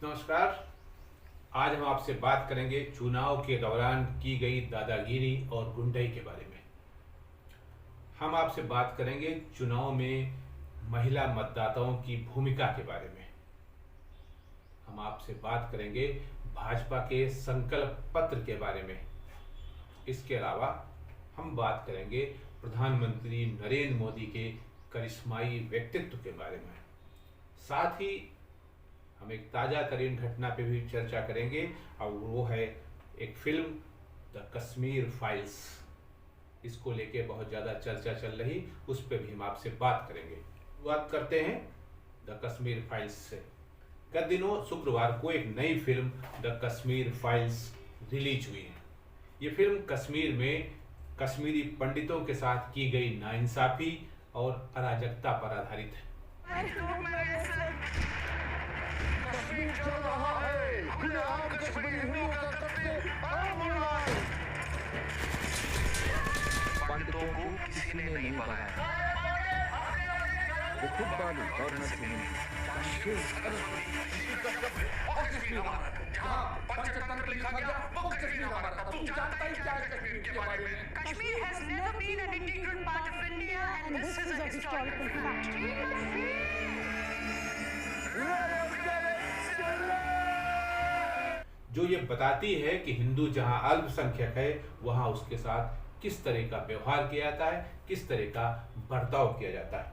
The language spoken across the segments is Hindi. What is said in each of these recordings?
नमस्कार। आज हम आपसे बात करेंगे चुनाव के दौरान की गई दादागिरी और गुंडई के बारे में। हम आपसे बात करेंगे चुनाव में महिला मतदाताओं की भूमिका के बारे में। हम आपसे बात करेंगे भाजपा के संकल्प पत्र के बारे में। इसके अलावा हम बात करेंगे प्रधानमंत्री नरेंद्र मोदी के करिश्माई व्यक्तित्व के बारे में। साथ ही हम एक ताज़ा तरीन घटना पे भी चर्चा करेंगे और वो है एक फिल्म द कश्मीर फाइल्स। इसको लेके बहुत ज़्यादा चर्चा चल रही, उस पर भी हम आपसे बात करेंगे। बात करते हैं द कश्मीर फाइल्स से। गत दिनों शुक्रवार को एक नई film the Kashmir files release हुई है। ये फिल्म कश्मीर में कश्मीरी पंडितों के साथ की गई नाइंसाफी और अराजकता पर आधारित है। कश्मीर चल रहा है, खुलेआम कश्मीरी हिंदुओं का कत्ल आम हो रहा है। पंडितों को किसी ने नहीं बनाया, वो खुद बालू और नस्लीन। कश्मीर हमारा था, जहाँ पंचतंत्र लिखा गया वो कश्मीर हमारा था। तुम जानता ही क्या है कश्मीर के बारे में? Kashmir has never been an integral part of India, and this is a historical fact. जो ये बताती है कि हिंदू जहाँ अल्पसंख्यक है वहाँ उसके साथ किस तरह का व्यवहार किया जाता है, किस तरह का बर्ताव किया जाता है।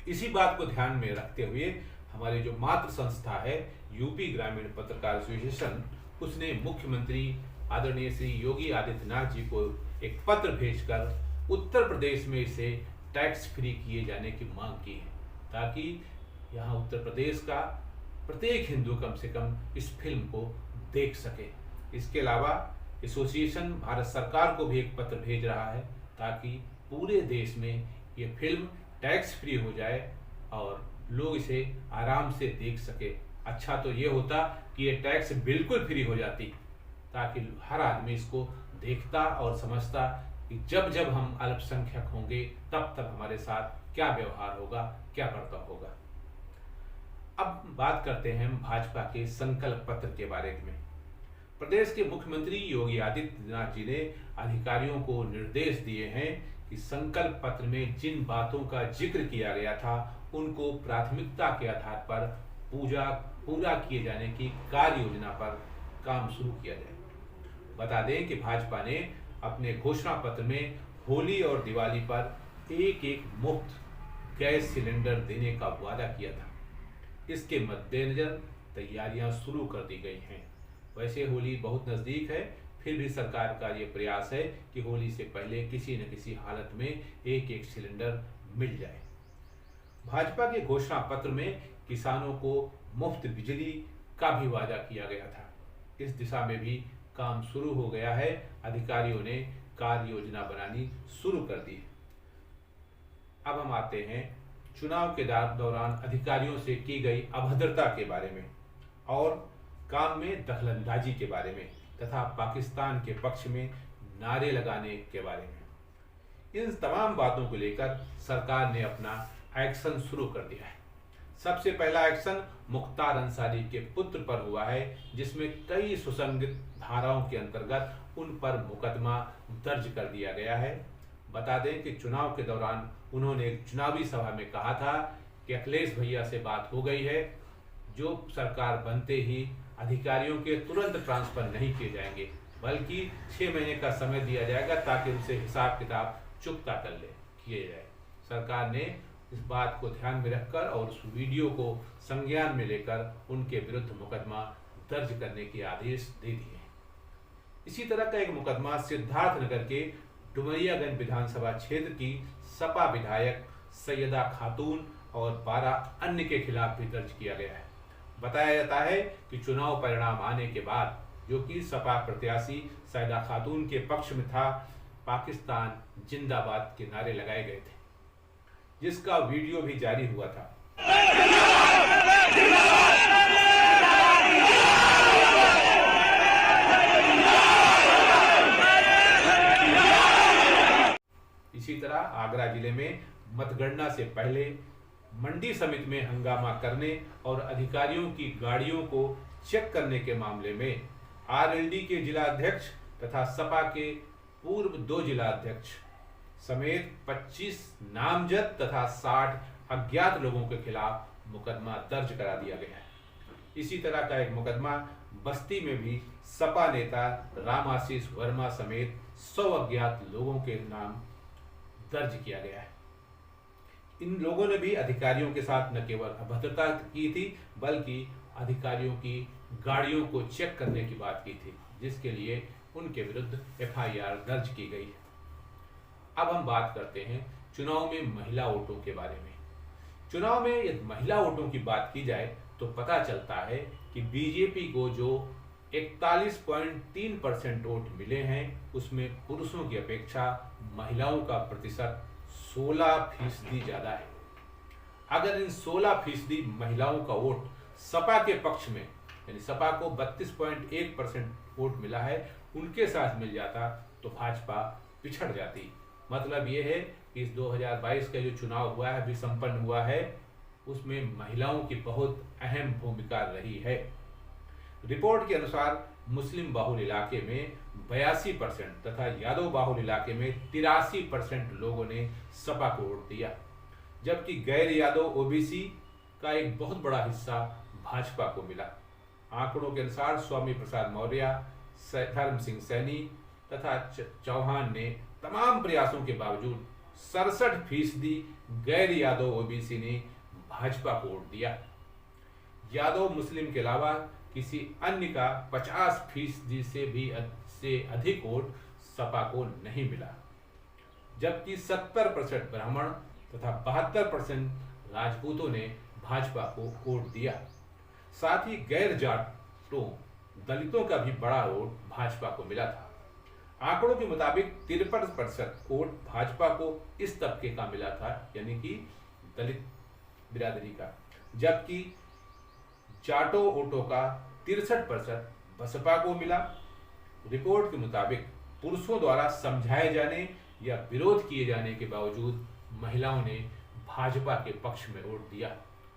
इसी बात को ध्यान में रखते हुए हमारी जो मातृ संस्था है यूपी ग्रामीण पत्रकार एसोसिएशन, उसने मुख्यमंत्री आदरणीय श्री योगी आदित्यनाथ जी को एक पत्र भेजकर उत्तर प्रदेश में इसे टैक्स फ्री किए जाने की मांग की है, ताकि यहाँ उत्तर प्रदेश का प्रत्येक हिंदू कम से कम इस फिल्म को देख सके। इसके अलावा एसोसिएशन भारत सरकार को भी एक पत्र भेज रहा है ताकि पूरे देश में ये फिल्म टैक्स फ्री हो जाए और लोग इसे आराम से देख सके। अच्छा तो ये होता कि ये टैक्स बिल्कुल फ्री हो जाती, ताकि हर आदमी इसको देखता और समझता कि जब जब हम अल्पसंख्यक होंगे तब तब हमारे साथ क्या व्यवहार होगा, क्या बर्ताव होगा। अब बात करते हैं भाजपा के संकल्प पत्र के बारे में। प्रदेश के मुख्यमंत्री योगी आदित्यनाथ जी ने अधिकारियों को निर्देश दिए हैं कि संकल्प पत्र में जिन बातों का जिक्र किया गया था उनको प्राथमिकता के आधार पर पूरा किए जाने की कार्य योजना पर काम शुरू किया जाए। बता दें कि भाजपा ने अपने घोषणा पत्र में होली और दिवाली पर एक मुफ्त गैस सिलेंडर देने का वादा किया था। इसके मद्देनजर तैयारियां शुरू कर दी गई हैं। वैसे होली बहुत नज़दीक है, फिर भी सरकार का ये प्रयास है कि होली से पहले किसी न किसी हालत में एक सिलेंडर मिल जाए। भाजपा के घोषणा पत्र में किसानों को मुफ्त बिजली का भी वादा किया गया था। इस दिशा में भी काम शुरू हो गया है। अधिकारियों ने कार्य योजना बनानी शुरू कर दी है। अब हम आते हैं चुनाव के दौरान अधिकारियों से की गई अभद्रता के बारे में और काम में दखलंदाजी के बारे में तथा पाकिस्तान के पक्ष में नारे लगाने के बारे में। इन तमाम बातों को लेकर सरकार ने अपना एक्शन शुरू कर दिया है। सबसे पहला एक्शन मुख्तार अंसारी के पुत्र पर हुआ है, जिसमें कई सुसंगत धाराओं के अंतर्गत उन पर मुकदमा दर्ज कर दिया गया है। बता दें कि चुनाव के दौरान उन्होंने एक चुनावी सभा में कहा था कि अखिलेश भैया से बात हो गई है, जो सरकार बनते ही अधिकारियों के तुरंत ट्रांसफर नहीं किए जाएंगे, बल्कि 6 महीने का समय दिया जाएगा ताकि उनसे हिसाब किताब चुकता किए जाए। सरकार ने इस बात को ध्यान में रखकर और उस वीडियो को संज्ञान में लेकर उनके विरुद्ध मुकदमा दर्ज करने के आदेश दे दिए हैं। इसी तरह का एक मुकदमा सिद्धार्थनगर के डुमरियागंज विधानसभा क्षेत्र की सपा विधायक सैयदा खातून और 12 अन्य के खिलाफ भी दर्ज किया गया है। बताया जाता है कि चुनाव परिणाम आने के बाद, जो कि सपा प्रत्याशी सैयदा खातून के पक्ष में था, पाकिस्तान जिंदाबाद के नारे लगाए गए थे, जिसका वीडियो भी जारी हुआ था। इसी तरह आगरा जिले में मतगणना से पहले मंडी समिति में हंगामा करने और अधिकारियों की गाड़ियों को चेक करने के मामले में आरएलडी के जिला अध्यक्ष तथा सपा के पूर्व 2 जिला अध्यक्ष समेत 25 नामजद तथा 60 अज्ञात लोगों के खिलाफ मुकदमा दर्ज करा दिया गया है। इसी तरह का एक मुकदमा बस्ती में भी सपा नेता राम आशीष वर्मा समेत 100 अज्ञात लोगों के नाम दर्ज किया गया है। इन लोगों ने भी अधिकारियों के साथ न केवल अभद्रता की थी बल्कि अधिकारियों की गाड़ियों को चेक करने की बात की थी, जिसके लिए उनके विरुद्ध एफआईआर दर्ज की गई है। अब हम बात करते हैं चुनाव में महिला वोटों के बारे में। चुनाव में यदि महिला वोटों की बात की जाए तो पता चलता है कि बीजेपी को जो 41.3% वोट मिले हैं उसमें पुरुषों की अपेक्षा महिलाओं का प्रतिशत 16% ज्यादा है। अगर इन 16% महिलाओं का वोट सपा के पक्ष में, यानी सपा को 32.1% वोट मिला है, उनके साथ मिल जाता तो भाजपा पिछड़ जाती। मतलब ये है कि इस 2022 का जो चुनाव हुआ है, अभी संपन्न हुआ है, उसमें महिलाओं की बहुत अहम भूमिका रही है। रिपोर्ट के अनुसार मुस्लिम बाहुल इलाके में 82% तथा यादव बाहुल इलाके में 83% लोगों ने सपा को वोट दिया, जबकि गैर यादव ओबीसी का एक बहुत बड़ा हिस्सा भाजपा को मिला। आंकड़ों के अनुसार स्वामी प्रसाद मौर्य, धर्म सिंह सैनी तथा चौहान ने तमाम प्रयासों के बावजूद 67% गैर यादव ओबीसी ने भाजपा को वोट दिया। यादव मुस्लिम के अलावा किसी अन्य का 50% से अधिक वोट सपा को नहीं मिला, जबकि 70% ब्राह्मण तथा 72% राजपूतों ने भाजपा को वोट दिया। साथ ही गैर जाटों दलितों का भी बड़ा वोट भाजपा को मिला था। आंकड़ों के मुताबिक 53% वोट भाजपा को इस तबके का मिला था, यानी कि दलित बिरादरी का, जबकि जाटो वोटों का 63% बसपा को मिला। रिपोर्ट के मुताबिक पुरुषों द्वारा समझाए जाने या विरोध किए जाने के बावजूद महिलाओं ने भाजपा के पक्ष में वोट दिया।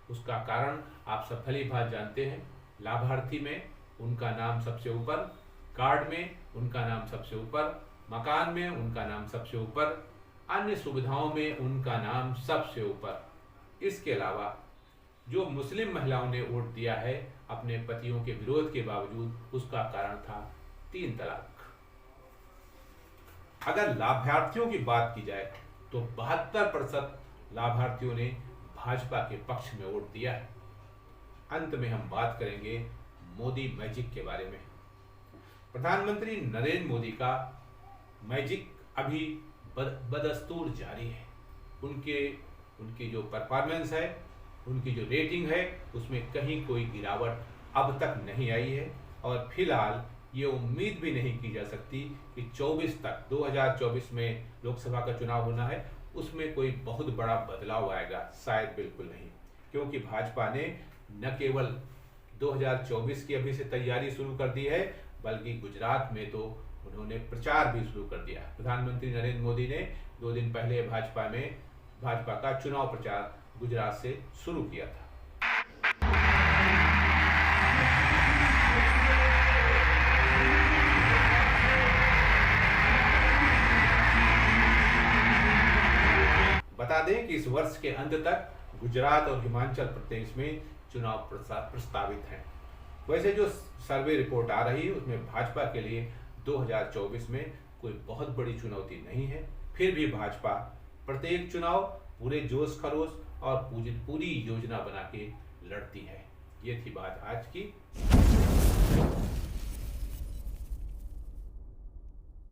उसका कारण आप सब भली भांति जानते हैं। लाभार्थी में उनका नाम सबसे ऊपर, कार्ड में उनका नाम सबसे ऊपर, मकान में उनका नाम सबसे ऊपर, अन्य सुविधाओं में उनका नाम सबसे ऊपर। इसके अलावा जो मुस्लिम महिलाओं ने वोट दिया है अपने पतियों के विरोध के बावजूद, उसका कारण था 3 तलाक। अगर लाभार्थियों की बात की जाए तो 72% लाभार्थियों ने भाजपा के पक्ष में वोट दिया है। अंत में हम बात करेंगे मोदी मैजिक के बारे में। प्रधानमंत्री नरेंद्र मोदी का मैजिक अभी बदस्तूर जारी है। उनकी जो परफॉर्मेंस है, उनकी जो रेटिंग है, उसमें कहीं कोई गिरावट अब तक नहीं आई है और फिलहाल ये उम्मीद भी नहीं की जा सकती कि 2024 में लोकसभा का चुनाव होना है, उसमें कोई बहुत बड़ा बदलाव आएगा। शायद बिल्कुल नहीं, क्योंकि भाजपा ने न केवल 2024 की अभी से तैयारी शुरू कर दी है, बल्कि गुजरात में तो उन्होंने प्रचार भी शुरू कर दिया। प्रधानमंत्री नरेंद्र मोदी ने 2 दिन पहले भाजपा का चुनाव प्रचार गुजरात से शुरू किया था। बता दें कि इस वर्ष के अंत तक गुजरात और हिमाचल प्रदेश में चुनाव प्रस्तावित हैं। वैसे जो सर्वे रिपोर्ट आ रही है उसमें भाजपा के लिए 2024 में कोई बहुत बड़ी चुनौती नहीं है। फिर भी भाजपा प्रत्येक चुनाव पूरे जोश खरोश और पूरी योजना बना के लड़ती है। ये थी बात आज की।